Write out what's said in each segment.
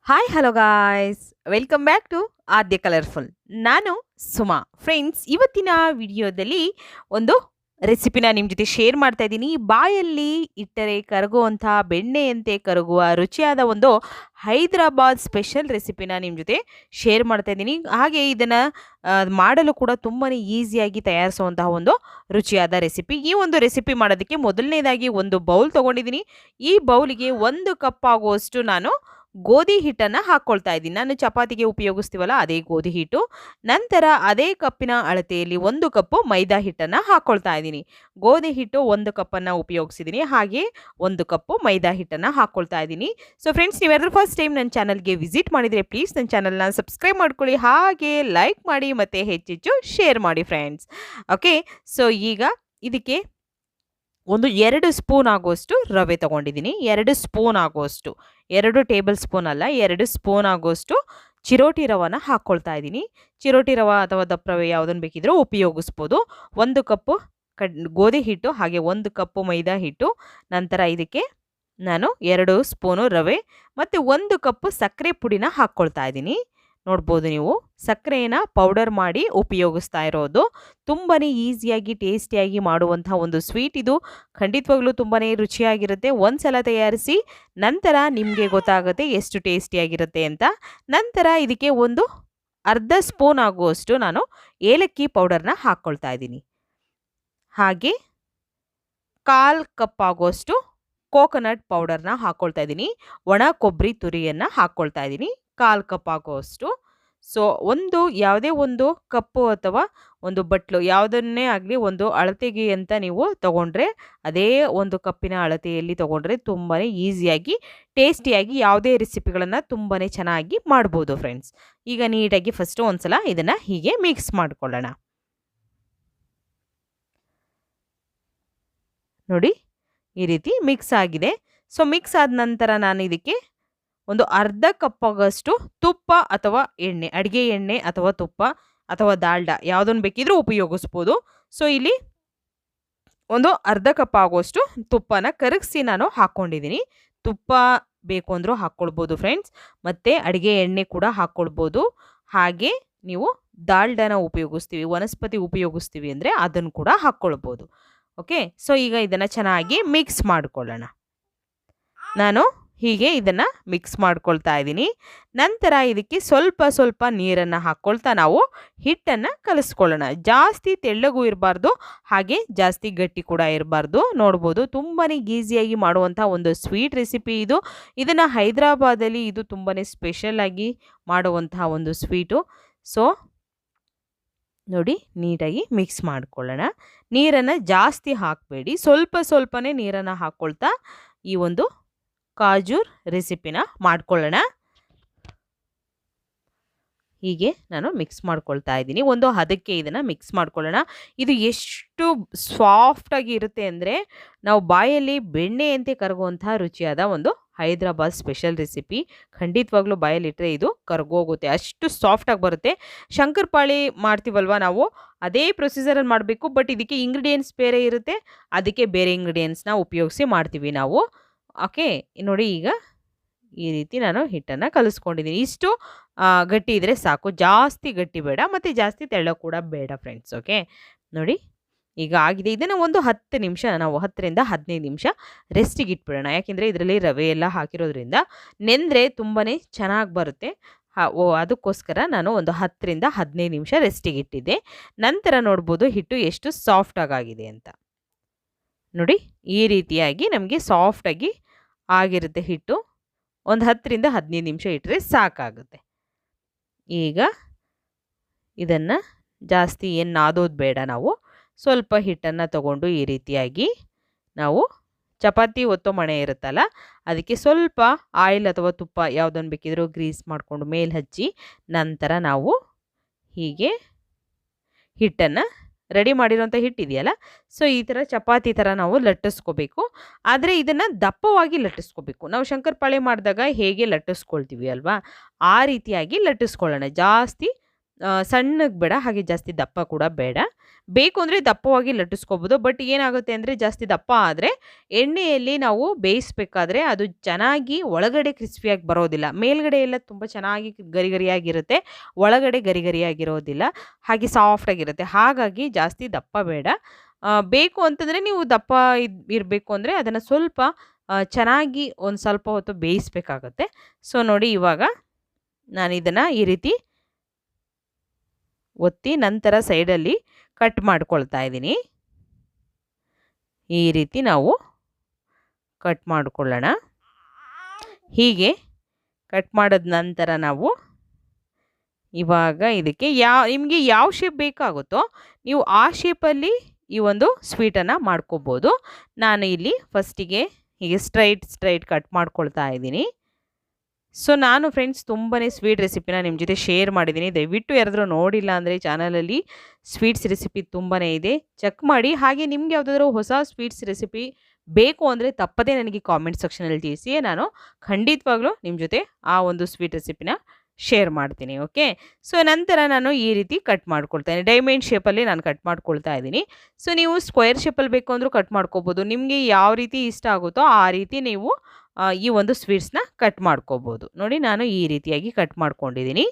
Hi hello guys, welcome back to Adya colourful. ನಾನು Suma. Friends, ಇವತ್ತಿನ ವಿಡಿಯೋದಲ್ಲಿ ಒಂದು ರೆಸಿಪಿನ ನಿಮ್ಮ ಜೊತೆ ಶೇರ್ ಮಾಡ್ತಾ ಇದ್ದೀನಿ. ಬಾಯಲ್ಲಿ ಇಟ್ಟರೆ ಕರಗುವಂಥ ಬೆಣ್ಣೆಯಂತೆ ಕರಗುವ ರುಚಿಯಾದ ಒಂದು ಹೈದರಾಬಾದ್ ಸ್ಪೆಷಲ್ ರೆಸಿಪಿನ ನಿಮ್ಮ ಜೊತೆ ಶೇರ್ ಮಾಡ್ತಾ ಇದ್ದೀನಿ. ಹಾಗೆ ಇದನ್ನು ಮಾಡಲು ಕೂಡ ತುಂಬಾ ಈಸಿಯಾಗಿ ತಯಾರಿಸುವಂತಹ ಒಂದು ರುಚಿಯಾದ ರೆಸಿಪಿ. ಈ ಒಂದು ರೆಸಿಪಿ ಮಾಡೋದಕ್ಕೆ ಮೊದಲನೇದಾಗಿ ಒಂದು ಬೌಲ್ ತೊಗೊಂಡಿದ್ದೀನಿ. ಈ ಬೌಲಿಗೆ 1 ಕಪ್ ಆಗುವಷ್ಟು ನಾನು ಗೋಧಿ ಹಿಟ್ಟನ್ನು ಹಾಕ್ಕೊಳ್ತಾ ಇದ್ದೀನಿ. ನಾನು ಚಪಾತಿಗೆ ಉಪಯೋಗಿಸ್ತೀವಲ್ಲ ಅದೇ ಗೋಧಿ ಹಿಟ್ಟು. ನಂತರ ಅದೇ ಕಪ್ಪಿನ ಅಳತೆಯಲ್ಲಿ 1 ಕಪ್ಪು ಮೈದಾ ಹಿಟ್ಟನ್ನು ಹಾಕ್ಕೊಳ್ತಾ ಇದ್ದೀನಿ. ಗೋಧಿ ಹಿಟ್ಟು 1 ಕಪ್ಪನ್ನು ಉಪಯೋಗಿಸಿದ್ದೀನಿ, ಹಾಗೆ 1 ಕಪ್ಪು ಮೈದಾ ಹಿಟ್ಟನ್ನು ಹಾಕ್ಕೊಳ್ತಾ ಇದ್ದೀನಿ. ಸೊ ಫ್ರೆಂಡ್ಸ್, ನೀವೆಲ್ಲರೂ ಫಸ್ಟ್ ಟೈಮ್ ನನ್ನ ಚಾನಲ್ಗೆ ವಿಸಿಟ್ ಮಾಡಿದರೆ ಪ್ಲೀಸ್ ನನ್ನ ಚಾನಲ್ನ ಸಬ್ಸ್ಕ್ರೈಬ್ ಮಾಡ್ಕೊಳ್ಳಿ, ಹಾಗೆ ಲೈಕ್ ಮಾಡಿ ಮತ್ತು ಹೆಚ್ಚೆಚ್ಚು ಶೇರ್ ಮಾಡಿ ಫ್ರೆಂಡ್ಸ್. ಓಕೆ, ಸೊ ಈಗ ಇದಕ್ಕೆ ಒಂದು 2 ಸ್ಪೂನ್ ಆಗುವಷ್ಟು ರವೆ ತೊಗೊಂಡಿದ್ದೀನಿ. 2 ಸ್ಪೂನ್ ಆಗುವಷ್ಟು, 2 ಟೇಬಲ್ ಸ್ಪೂನ್ ಅಲ್ಲ, 2 ಸ್ಪೂನ್ ಆಗುವಷ್ಟು ಚಿರೋಟಿ ರವನ ಹಾಕ್ಕೊಳ್ತಾ ಇದ್ದೀನಿ. ಚಿರೋಟಿ ರವೆ ಅಥವಾ ದಪ್ಪ ರವೆ ಯಾವುದನ್ನು ಬೇಕಿದ್ರೂ ಉಪಯೋಗಿಸ್ಬೋದು. 1 ಕಪ್ಪು ಗೋಧಿ ಹಿಟ್ಟು, ಹಾಗೆ 1 ಕಪ್ಪು ಮೈದಾ ಹಿಟ್ಟು. ನಂತರ ಇದಕ್ಕೆ ನಾನು 2 ಸ್ಪೂನು ರವೆ ಮತ್ತು 1 ಕಪ್ಪು ಸಕ್ಕರೆ ಪುಡಿನ ಹಾಕ್ಕೊಳ್ತಾ ಇದ್ದೀನಿ. ನೋಡ್ಬೋದು ನೀವು, ಸಕ್ಕರೆಯನ್ನು ಪೌಡರ್ ಮಾಡಿ ಉಪಯೋಗಿಸ್ತಾ ಇರೋದು. ತುಂಬಾ ಈಸಿಯಾಗಿ ಟೇಸ್ಟಿಯಾಗಿ ಮಾಡುವಂಥ ಒಂದು ಸ್ವೀಟ್ ಇದು. ಖಂಡಿತವಾಗ್ಲೂ ತುಂಬಾ ರುಚಿಯಾಗಿರುತ್ತೆ. ಒಂದು ಸಲ ತಯಾರಿಸಿ, ನಂತರ ನಿಮಗೆ ಗೊತ್ತಾಗುತ್ತೆ ಎಷ್ಟು ಟೇಸ್ಟಿಯಾಗಿರುತ್ತೆ ಅಂತ. ನಂತರ ಇದಕ್ಕೆ ಒಂದು ಅರ್ಧ ಸ್ಪೂನ್ ಆಗುವಷ್ಟು ನಾನು ಏಲಕ್ಕಿ ಪೌಡರ್ನ ಹಾಕ್ಕೊಳ್ತಾ ಇದ್ದೀನಿ. ಹಾಗೆ 1/4 ಕಪ್ ಆಗುವಷ್ಟು ಕೋಕೋನಟ್ ಪೌಡರ್ನ ಹಾಕ್ಕೊಳ್ತಾ ಇದ್ದೀನಿ. ಒಣ ಕೊಬ್ಬರಿ ತುರಿಯನ್ನು ಹಾಕ್ಕೊಳ್ತಾ ಇದ್ದೀನಿ, 1/4 ಕಪ್ ಆಗುವಷ್ಟು. ಸೊ ಯಾವುದೇ ಒಂದು ಕಪ್ಪು ಅಥವಾ ಒಂದು ಬಟ್ಲು ಯಾವುದನ್ನೇ ಆಗಲಿ, ಒಂದು ಅಳತೆಗೆ ಅಂತ ನೀವು ತೊಗೊಂಡ್ರೆ, ಅದೇ ಒಂದು ಕಪ್ಪಿನ ಅಳತೆಯಲ್ಲಿ ತೊಗೊಂಡ್ರೆ ತುಂಬಾ ಈಸಿಯಾಗಿ ಟೇಸ್ಟಿಯಾಗಿ ಯಾವುದೇ ರೆಸಿಪಿಗಳನ್ನು ತುಂಬಾ ಚೆನ್ನಾಗಿ ಮಾಡ್ಬೋದು ಫ್ರೆಂಡ್ಸ್. ಈಗ ನೀಟಾಗಿ ಫಸ್ಟು ಒಂದು ಸಲ ಇದನ್ನು ಹೀಗೆ ಮಿಕ್ಸ್ ಮಾಡ್ಕೊಳ್ಳೋಣ. ನೋಡಿ, ಈ ರೀತಿ ಮಿಕ್ಸ್ ಆಗಿದೆ. ಸೊ ಮಿಕ್ಸ್ ಆದ ನಂತರ ನಾನು ಇದಕ್ಕೆ ಒಂದು ಅರ್ಧ ಕಪ್ ಆಗೋಷ್ಟು ತುಪ್ಪ ಅಥವಾ ಎಣ್ಣೆ, ಅಡುಗೆ ಎಣ್ಣೆ ಅಥವಾ ತುಪ್ಪ ಅಥವಾ ದಾಲ್ಡಾ ಯಾವುದನ್ನು ಬೇಕಿದ್ರೂ ಉಪಯೋಗಿಸ್ಬೋದು. ಸೊ ಇಲ್ಲಿ ಒಂದು ಅರ್ಧ ಕಪ್ ಆಗುವಷ್ಟು ತುಪ್ಪನ ಕರಗಿಸಿ ನಾನು ಹಾಕ್ಕೊಂಡಿದ್ದೀನಿ. ತುಪ್ಪ ಬೇಕು ಅಂದರೂ ಹಾಕ್ಕೊಳ್ಬೋದು ಫ್ರೆಂಡ್ಸ್, ಮತ್ತು ಅಡುಗೆ ಎಣ್ಣೆ ಕೂಡ ಹಾಕ್ಕೊಳ್ಬೋದು. ಹಾಗೆ ನೀವು ದಾಲ್ಡಾನ ಉಪಯೋಗಿಸ್ತೀವಿ, ವನಸ್ಪತಿ ಉಪಯೋಗಿಸ್ತೀವಿ ಅಂದರೆ ಅದನ್ನು ಕೂಡ ಹಾಕ್ಕೊಳ್ಬೋದು. ಓಕೆ, ಸೊ ಈಗ ಇದನ್ನು ಚೆನ್ನಾಗಿ ಮಿಕ್ಸ್ ಮಾಡ್ಕೊಳ್ಳೋಣ. ನಾನು ಹೀಗೆ ಇದನ್ನು ಮಿಕ್ಸ್ ಮಾಡ್ಕೊಳ್ತಾ ಇದ್ದೀನಿ. ನಂತರ ಇದಕ್ಕೆ ಸ್ವಲ್ಪ ಸ್ವಲ್ಪ ನೀರನ್ನು ಹಾಕ್ಕೊಳ್ತಾ ನಾವು ಹಿಟ್ಟನ್ನು ಕಲಿಸ್ಕೊಳ್ಳೋಣ. ಜಾಸ್ತಿ ತೆಳ್ಳಗೂ ಇರಬಾರ್ದು, ಹಾಗೆ ಜಾಸ್ತಿ ಗಟ್ಟಿ ಕೂಡ ಇರಬಾರ್ದು. ನೋಡ್ಬೋದು, ತುಂಬಾ ಈಸಿಯಾಗಿ ಮಾಡುವಂಥ ಒಂದು ಸ್ವೀಟ್ ರೆಸಿಪಿ ಇದು. ಇದನ್ನು ಹೈದರಾಬಾದಲ್ಲಿ ಇದು ತುಂಬಾ ಸ್ಪೆಷಲಾಗಿ ಮಾಡುವಂತಹ ಒಂದು ಸ್ವೀಟು. ಸೊ ನೋಡಿ, ನೀಟಾಗಿ ಮಿಕ್ಸ್ ಮಾಡ್ಕೊಳ್ಳೋಣ. ನೀರನ್ನು ಜಾಸ್ತಿ ಹಾಕಬೇಡಿ, ಸ್ವಲ್ಪ ಸ್ವಲ್ಪನೇ ನೀರನ್ನು ಹಾಕ್ಕೊಳ್ತಾ ಈ ಒಂದು ಕಾಜೂರ್ ರೆಸಿಪಿನ ಮಾಡ್ಕೊಳ್ಳೋಣ. ಹೀಗೆ ನಾನು ಮಿಕ್ಸ್ ಮಾಡ್ಕೊಳ್ತಾ ಇದ್ದೀನಿ. ಒಂದು ಹದಕ್ಕೆ ಇದನ್ನು ಮಿಕ್ಸ್ ಮಾಡ್ಕೊಳ್ಳೋಣ. ಇದು ಎಷ್ಟು ಸಾಫ್ಟಾಗಿ ಇರುತ್ತೆ ಅಂದರೆ, ನಾವು ಬಾಯಲ್ಲಿ ಬೆಣ್ಣೆಯಂತೆ ಕರಗುವಂಥ ರುಚಿಯಾದ ಒಂದು ಹೈದರಾಬಾದ್ ಸ್ಪೆಷಲ್ ರೆಸಿಪಿ. ಖಂಡಿತವಾಗ್ಲೂ ಬಾಯಲ್ಲಿಟ್ಟರೆ ಇದು ಕರಗೋಗುತ್ತೆ, ಅಷ್ಟು ಸಾಫ್ಟಾಗಿ ಬರುತ್ತೆ. ಶಂಕರಪಾಳಿ ಮಾಡ್ತೀವಲ್ವ ನಾವು, ಅದೇ ಪ್ರೊಸೀಜರಲ್ಲಿ ಮಾಡಬೇಕು. ಬಟ್ ಇದಕ್ಕೆ ಇಂಗ್ರೀಡಿಯೆಂಟ್ಸ್ ಬೇರೆ ಇರುತ್ತೆ, ಅದಕ್ಕೆ ಬೇರೆ ಇಂಗ್ರೀಡಿಯೆಂಟ್ಸ್ನ ಉಪಯೋಗಿಸಿ ಮಾಡ್ತೀವಿ ನಾವು. ಓಕೆ, ನೋಡಿ, ಈಗ ಈ ರೀತಿ ನಾನು ಹಿಟ್ಟನ್ನು ಕಲಿಸ್ಕೊಂಡಿದ್ದೀನಿ. ಇಷ್ಟು ಗಟ್ಟಿ ಇದ್ದರೆ ಸಾಕು, ಜಾಸ್ತಿ ಗಟ್ಟಿ ಬೇಡ ಮತ್ತು ಜಾಸ್ತಿ ತೆಳ್ಳ ಕೂಡ ಬೇಡ ಫ್ರೆಂಡ್ಸ್. ಓಕೆ, ನೋಡಿ, ಈಗ ಆಗಿದೆ. ಇದನ್ನು ಒಂದು 10 ನಿಮಿಷ, ನಾವು 10ರಿಂದ 15 ನಿಮಿಷ ರೆಸ್ಟಿಗೆ ಇಟ್ಬಿಡೋಣ. ಯಾಕೆಂದರೆ ಇದರಲ್ಲಿ ರವೆ ಎಲ್ಲ ಹಾಕಿರೋದ್ರಿಂದ ನೆಂದರೆ ತುಂಬಾ ಚೆನ್ನಾಗಿ ಬರುತ್ತೆ. ಅದಕ್ಕೋಸ್ಕರ ನಾನು ಒಂದು 10ರಿಂದ 15 ನಿಮಿಷ ರೆಸ್ಟಿಗೆ ಇಟ್ಟಿದ್ದೆ. ನಂತರ ನೋಡ್ಬೋದು ಹಿಟ್ಟು ಎಷ್ಟು ಸಾಫ್ಟಾಗಿದೆ ಅಂತ. ನೋಡಿ, ಈ ರೀತಿಯಾಗಿ ನಮಗೆ ಸಾಫ್ಟಾಗಿ ಆಗಿರುತ್ತೆ ಹಿಟ್ಟು. ಒಂದು 10ರಿಂದ 15 ನಿಮಿಷ ಇಟ್ಟರೆ ಸಾಕಾಗುತ್ತೆ. ಈಗ ಇದನ್ನು ಜಾಸ್ತಿ ಏನು ನಾದೋದು ಬೇಡ. ನಾವು ಸ್ವಲ್ಪ ಹಿಟ್ಟನ್ನು ತಗೊಂಡು ಈ ರೀತಿಯಾಗಿ ನಾವು ಚಪಾತಿ ಒತ್ತೋ ಮಣೆ ಇರುತ್ತಲ್ಲ, ಅದಕ್ಕೆ ಸ್ವಲ್ಪ ಆಯಿಲ್ ಅಥವಾ ತುಪ್ಪ ಯಾವುದನ್ನು ಬೇಕಿದ್ರೂ ಗ್ರೀಸ್ ಮಾಡಿಕೊಂಡು ಮೇಲೆ ಹಚ್ಚಿ, ನಂತರ ನಾವು ಹೀಗೆ ಹಿಟ್ಟನ್ನು ರೆಡಿ ಮಾಡಿರೋಂಥ ಹಿಟ್ಟಿದೆಯಲ್ಲ, ಸೊ ಈ ಥರ ಚಪಾತಿ ಥರ ನಾವು ಲಟ್ಟಿಸ್ಕೋಬೇಕು. ಆದರೆ ಇದನ್ನು ದಪ್ಪವಾಗಿ ಲಟ್ಟಿಸ್ಕೋಬೇಕು. ನಾವು ಶಂಕರಪಾಳೆ ಮಾಡಿದಾಗ ಹೇಗೆ ಲಟ್ಟಿಸ್ಕೊಳ್ತೀವಿ ಅಲ್ವಾ, ಆ ರೀತಿಯಾಗಿ ಲಟ್ಟಿಸ್ಕೊಳ್ಳೋಣ. ಜಾಸ್ತಿ ಸಣ್ಣಗೆ ಬೇಡ, ಹಾಗೆ ಜಾಸ್ತಿ ದಪ್ಪ ಕೂಡ ಬೇಡ. ಬೇಕು ಅಂದರೆ ದಪ್ಪವಾಗಿ ಲಟ್ಟಿಸ್ಕೋಬೋದು. ಬಟ್ ಏನಾಗುತ್ತೆ ಅಂದರೆ ಜಾಸ್ತಿ ದಪ್ಪ ಆದರೆ ಎಣ್ಣೆಯಲ್ಲಿ ನಾವು ಬೇಯಿಸ್ಬೇಕಾದ್ರೆ ಅದು ಚೆನ್ನಾಗಿ ಒಳಗಡೆ ಕ್ರಿಸ್ಪಿಯಾಗಿ ಬರೋದಿಲ್ಲ. ಮೇಲ್ಗಡೆ ಎಲ್ಲ ತುಂಬ ಚೆನ್ನಾಗಿ ಗರಿ ಗರಿಯಾಗಿರುತ್ತೆ, ಒಳಗಡೆ ಗರಿ ಗರಿಯಾಗಿರೋದಿಲ್ಲ, ಹಾಗೆ ಸಾಫ್ಟಾಗಿರುತ್ತೆ. ಹಾಗಾಗಿ ಜಾಸ್ತಿ ದಪ್ಪ ಬೇಡ. ಬೇಕು ಅಂತಂದರೆ ನೀವು ದಪ್ಪ ಇರಬೇಕು ಅಂದರೆ ಅದನ್ನು ಸ್ವಲ್ಪ ಚೆನ್ನಾಗಿ ಒಂದು ಸ್ವಲ್ಪ ಹೊತ್ತು ಬೇಯಿಸ್ಬೇಕಾಗತ್ತೆ. ಸೊ ನೋಡಿ, ಇವಾಗ ನಾನು ಇದನ್ನು ಈ ರೀತಿ ಒತ್ತಿ ನಂತರ ಸೈಡಲ್ಲಿ ಕಟ್ ಮಾಡ್ಕೊಳ್ತಾ ಇದ್ದೀನಿ. ಈ ರೀತಿ ನಾವು ಕಟ್ ಮಾಡಿಕೊಳ್ಳೋಣ. ಹೀಗೆ ಕಟ್ ಮಾಡಿದ ನಂತರ ನಾವು ಇವಾಗ ಇದಕ್ಕೆ ನಿಮಗೆ ಯಾವ ಶೇಪ್ ಬೇಕಾಗುತ್ತೋ ನೀವು ಆ ಶೇಪಲ್ಲಿ ಈ ಒಂದು ಸ್ವೀಟನ್ನು ಮಾಡ್ಕೋಬೋದು. ನಾನು ಇಲ್ಲಿ ಫಸ್ಟಿಗೆ ಹೀಗೆ ಸ್ಟ್ರೈಟ್ ಕಟ್ ಮಾಡ್ಕೊಳ್ತಾ ಇದ್ದೀನಿ. ಸೊ ನಾನು ಫ್ರೆಂಡ್ಸ್ ತುಂಬಾ ಸ್ವೀಟ್ ರೆಸಿಪಿನ ನಿಮ್ಮ ಜೊತೆ ಶೇರ್ ಮಾಡಿದ್ದೀನಿ. ದಯವಿಟ್ಟು ಯಾರಾದರೂ ನೋಡಿಲ್ಲ ಅಂದರೆ ಚಾನಲಲ್ಲಿ ಸ್ವೀಟ್ಸ್ ರೆಸಿಪಿ ತುಂಬಾ ಇದೆ, ಚೆಕ್ ಮಾಡಿ. ಹಾಗೆ ನಿಮ್ಗೆ ಯಾವುದಾದ್ರೂ ಹೊಸ ಸ್ವೀಟ್ಸ್ ರೆಸಿಪಿ ಬೇಕು ಅಂದರೆ ತಪ್ಪದೇ ನನಗೆ ಕಾಮೆಂಟ್ ಸೆಕ್ಷನಲ್ಲಿ ತಿಳಿಸಿ. ನಾನು ಖಂಡಿತವಾಗ್ಲೂ ನಿಮ್ಮ ಜೊತೆ ಆ ಒಂದು ಸ್ವೀಟ್ ರೆಸಿಪಿನ ಶೇರ್ ಮಾಡ್ತೀನಿ. ಓಕೆ, ಸೊ ನಂತರ ನಾನು ಈ ರೀತಿ ಕಟ್ ಮಾಡ್ಕೊಳ್ತಾ ಇದ್ದೀನಿ. ಡೈಮಂಡ್ ಶೇಪಲ್ಲಿ ನಾನು ಕಟ್ ಮಾಡ್ಕೊಳ್ತಾ ಇದ್ದೀನಿ. ಸೊ ನೀವು ಸ್ಕ್ವೇರ್ ಶೇಪಲ್ಲಿ ಬೇಕು ಅಂದರೂ ಕಟ್ ಮಾಡ್ಕೋಬೋದು. ನಿಮಗೆ ಯಾವ ರೀತಿ ಇಷ್ಟ ಆಗುತ್ತೋ ಆ ರೀತಿ ನೀವು ಈ ಒಂದು ಸ್ವೀಟ್ಸ್ನ ಕಟ್ ಮಾಡ್ಕೋಬೋದು. ನೋಡಿ, ನಾನು ಈ ರೀತಿಯಾಗಿ ಕಟ್ ಮಾಡ್ಕೊಂಡಿದ್ದೀನಿ.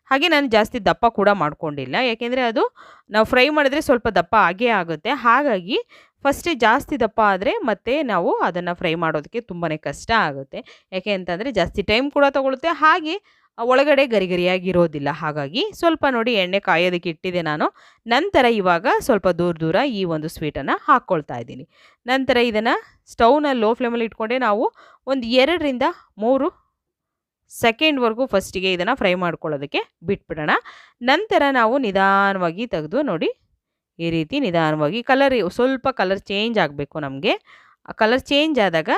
ಹಾಗೆ ನಾನು ಜಾಸ್ತಿ ದಪ್ಪ ಕೂಡ ಮಾಡ್ಕೊಂಡಿಲ್ಲ, ಯಾಕೆಂದರೆ ಅದು ನಾವು ಫ್ರೈ ಮಾಡಿದ್ರೆ ಸ್ವಲ್ಪ ದಪ್ಪ ಆಗೇ ಆಗುತ್ತೆ. ಹಾಗಾಗಿ ಫಸ್ಟೇ ಜಾಸ್ತಿ ದಪ್ಪ ಆದರೆ ಮತ್ತೆ ನಾವು ಅದನ್ನು ಫ್ರೈ ಮಾಡೋದಕ್ಕೆ ತುಂಬಾ ಕಷ್ಟ ಆಗುತ್ತೆ. ಯಾಕೆ ಅಂತಂದರೆ ಜಾಸ್ತಿ ಟೈಮ್ ಕೂಡ ತಗೊಳುತ್ತೆ, ಹಾಗೆ ಒಳಗಡೆ ಗರಿ ಗರಿಯಾಗಿರೋದಿಲ್ಲ. ಹಾಗಾಗಿ ಸ್ವಲ್ಪ ನೋಡಿ ಎಣ್ಣೆ ಕಾಯೋದಕ್ಕೆ ಇಟ್ಟಿದೆ ನಾನು. ನಂತರ ಇವಾಗ ಸ್ವಲ್ಪ ದೂರ ಈ ಒಂದು ಸ್ವೀಟನ್ನು ಹಾಕ್ಕೊಳ್ತಾ ಇದ್ದೀನಿ. ನಂತರ ಇದನ್ನು ಸ್ಟವ್ನ ಲೋ ಫ್ಲೇಮಲ್ಲಿ ಇಟ್ಕೊಂಡೆ ನಾವು ಒಂದು 2 ರಿಂದ 3 ಸೆಕೆಂಡ್ವರೆಗೂ ಫಸ್ಟಿಗೆ ಇದನ್ನು ಫ್ರೈ ಮಾಡ್ಕೊಳ್ಳೋದಕ್ಕೆ ಬಿಟ್ಬಿಡೋಣ. ನಂತರ ನಾವು ನಿಧಾನವಾಗಿ ತೆಗೆದು ನೋಡಿ, ಈ ರೀತಿ ನಿಧಾನವಾಗಿ ಸ್ವಲ್ಪ ಕಲರ್ ಚೇಂಜ್ ಆಗಬೇಕು ನಮಗೆ. ಕಲರ್ ಚೇಂಜ್ ಆದಾಗ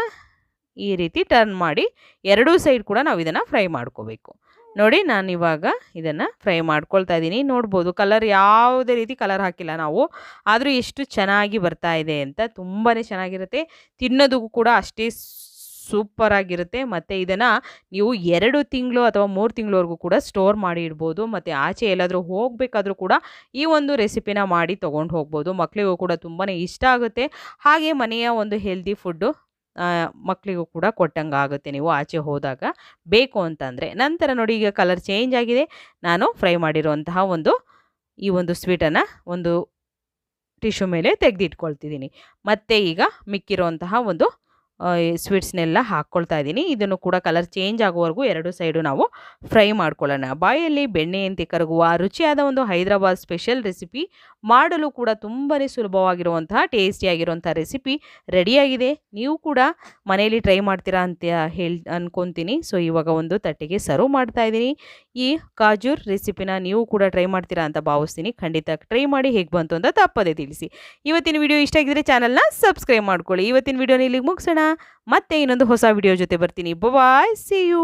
ಈ ರೀತಿ ಟರ್ನ್ ಮಾಡಿ ಎರಡೂ ಸೈಡ್ ಕೂಡ ನಾವು ಇದನ್ನು ಫ್ರೈ ಮಾಡ್ಕೋಬೇಕು. ನೋಡಿ, ನಾನು ಇವಾಗ ಇದನ್ನು ಫ್ರೈ ಮಾಡ್ಕೊಳ್ತಾ ಇದ್ದೀನಿ. ನೋಡ್ಬೋದು, ಕಲರ್ ಯಾವುದೇ ರೀತಿ ಕಲರ್ ಹಾಕಿಲ್ಲ ನಾವು, ಆದರೂ ಎಷ್ಟು ಚೆನ್ನಾಗಿ ಬರ್ತಾ ಇದೆ ಅಂತ. ತುಂಬಾ ಚೆನ್ನಾಗಿರುತ್ತೆ, ತಿನ್ನೋದಕ್ಕೂ ಕೂಡ ಅಷ್ಟೇ ಸೂಪರಾಗಿರುತ್ತೆ. ಮತ್ತು ಇದನ್ನು ನೀವು 2 ತಿಂಗಳು ಅಥವಾ 3 ತಿಂಗಳವರೆಗೂ ಕೂಡ ಸ್ಟೋರ್ ಮಾಡಿ ಇಡ್ಬೋದು. ಮತ್ತು ಆಚೆ ಎಲ್ಲಾದರೂ ಹೋಗಬೇಕಾದ್ರೂ ಕೂಡ ಈ ಒಂದು ರೆಸಿಪಿನ ಮಾಡಿ ತೊಗೊಂಡು ಹೋಗ್ಬೋದು. ಮಕ್ಕಳಿಗೂ ಕೂಡ ತುಂಬಾ ಇಷ್ಟ ಆಗುತ್ತೆ. ಹಾಗೆ ಮನೆಯ ಒಂದು ಹೆಲ್ದಿ ಫುಡ್ಡು ಮಕ್ಕಳಿಗೂ ಕೂಡ ಕೊಟ್ಟಂಗೆ ಆಗುತ್ತೆ ನೀವು ಆಚೆ ಹೋದಾಗ ಬೇಕು ಅಂತಂದರೆ. ನಂತರ ನೋಡಿ, ಈಗ ಕಲರ್ ಚೇಂಜ್ ಆಗಿದೆ. ನಾನು ಫ್ರೈ ಮಾಡಿರುವಂತಹ ಈ ಒಂದು ಸ್ವೀಟನ್ನು ಒಂದು ಟಿಶ್ಯೂ ಮೇಲೆ ತೆಗೆದಿಟ್ಕೊಳ್ತಿದ್ದೀನಿ. ಮತ್ತು ಈಗ ಮಿಕ್ಕಿರುವಂತಹ ಸ್ವೀಟ್ಸ್ನೆಲ್ಲ ಹಾಕ್ಕೊಳ್ತಾ ಇದ್ದೀನಿ. ಇದನ್ನು ಕೂಡ ಕಲರ್ ಚೇಂಜ್ ಆಗುವವರೆಗೂ ಎರಡು ಸೈಡು ನಾವು ಫ್ರೈ ಮಾಡ್ಕೊಳ್ಳೋಣ. ಬಾಯಲ್ಲಿ ಬೆಣ್ಣೆಯಂತೆ ಕರಗುವ ರುಚಿಯಾದ ಹೈದರಾಬಾದ್ ಸ್ಪೆಷಲ್ ರೆಸಿಪಿ, ಮಾಡಲು ಕೂಡ ತುಂಬಾ ಸುಲಭವಾಗಿರುವಂತಹ ಟೇಸ್ಟಿಯಾಗಿರುವಂಥ ರೆಸಿಪಿ ರೆಡಿಯಾಗಿದೆ. ನೀವು ಕೂಡ ಮನೆಯಲ್ಲಿ ಟ್ರೈ ಮಾಡ್ತೀರಾ ಅಂತ ಅನ್ಕೊತೀನಿ. ಸೊ ಇವಾಗ ಒಂದು ತಟ್ಟೆಗೆ ಸರ್ವ್ ಮಾಡ್ತಾ ಇದ್ದೀನಿ. ಈ ಕಾಜೂರ್ ರೆಸಿಪಿನ ನೀವು ಕೂಡ ಟ್ರೈ ಮಾಡ್ತೀರಾ ಅಂತ ಭಾವಿಸ್ತೀನಿ. ಖಂಡಿತ ಟ್ರೈ ಮಾಡಿ, ಹೇಗೆ ಬಂತು ಅಂತ ತಪ್ಪದೇ ತಿಳಿಸಿ. ಇವತ್ತಿನ ವಿಡಿಯೋ ಇಷ್ಟ ಆಗಿದ್ರೆ ಚಾನಲ್ನ ಸಬ್ಸ್ಕ್ರೈಬ್ ಮಾಡ್ಕೊಳ್ಳಿ. ಇವತ್ತಿನ ವಿಡಿಯೋನ ಇಲ್ಲಿಗೆ ಮುಗಿಸೋಣ. ಮತ್ತೆ ಇನ್ನೊಂದು ಹೊಸ ವಿಡಿಯೋ ಜೊತೆ ಬರ್ತೀನಿ. ಬಾಯ್, ಸಿ ಯು.